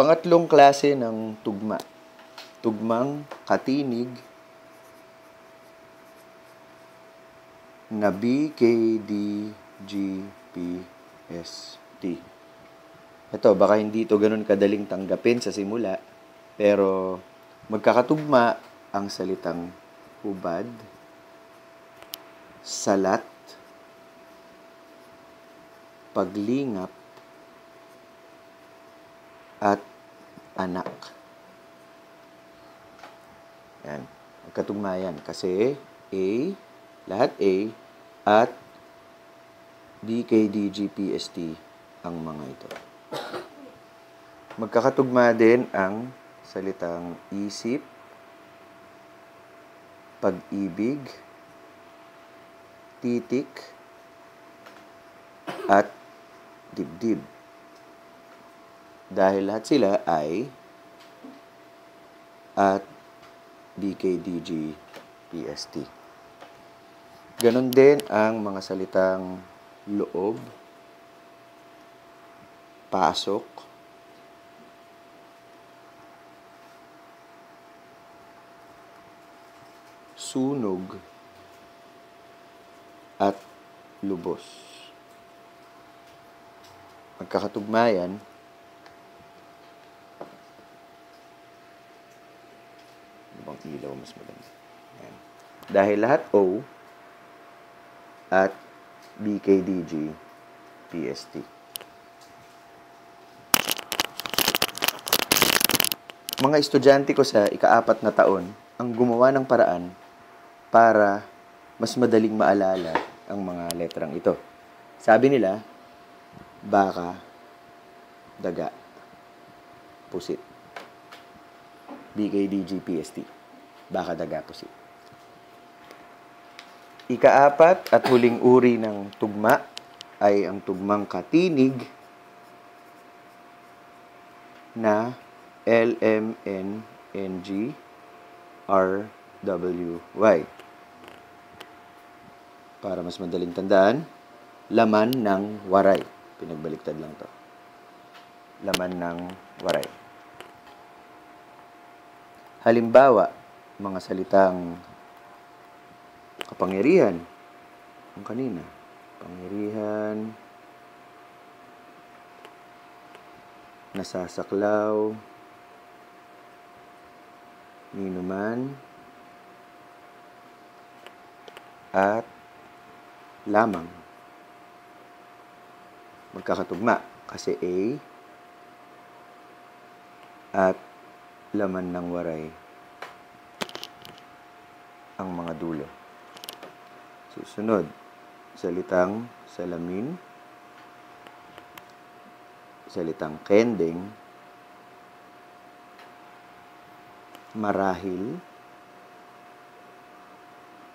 Pangatlong klase ng tugma. Tugmang katinig na BKDGPST. Ito, baka hindi ito ganun kadaling tanggapin sa simula, pero magkakatugma ang salitang hubad, salat, paglingap, at anak. Yan. Magkatugma yan kasi A, lahat A, at BKDGPST ang mga ito. Magkakatugma din ang salitang isip, pag-ibig, titik, at dibdib. Dahil lahat sila ay at BKDGPST. Ganon din ang mga salitang loob, pasok, sunog, at lubos. Magkakatugma yan. Ibang ilaw mas maganda. Yan. Dahil lahat O at BKDGPST. Mga estudyante ko sa ika-4 na taon ang gumawa ng paraan para mas madaling maalala ang mga letrang ito. Sabi nila, baka, daga, pusit. BKDGPST. Baka, daga, pusit. Ika-4 at huling uri ng tugma ay ang tugmang katinig na LMNNGRWY. Para mas madaling tandaan, laman ng waray. Pinagbaliktad lang to. Laman ng waray. Halimbawa, mga salitang kapangyarihan. Ang kanina. Pangyarihan, nasasaklaw, ninuman, at lamang. Magkakatugma kasi A at laman ng waray ang mga dulo. Susunod, salitang salamin, salitang kending, marahil,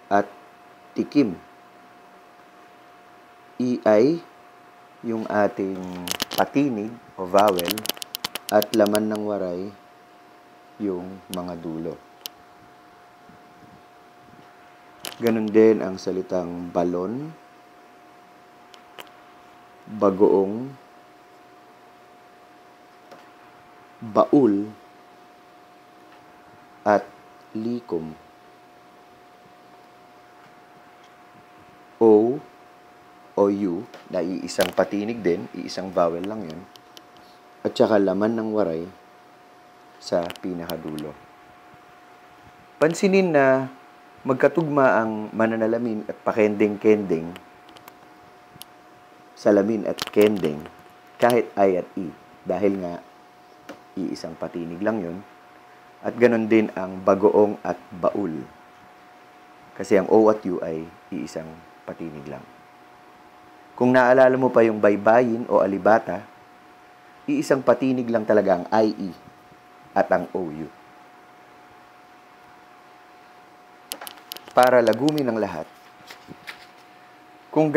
at tikim. EI, yung ating patinig o vowel, at laman ng waray, yung mga dulo. Ganon din ang salitang balon, bagoong, baul, at likom. O U, na iisang patinig din, iisang vowel lang yun, at saka laman ng waray sa pinakadulo. Pansinin na magkatugma ang mananalamin at pakending-kending, salamin at kending, kahit I at E, dahil nga iisang patinig lang yun, at ganon din ang bagoong at baul, kasi ang O at U ay iisang patinig lang. Kung naalala mo pa yung baybayin o alibata, iisang patinig lang talaga ang IE at ang OU. Para lagumin ang lahat, kung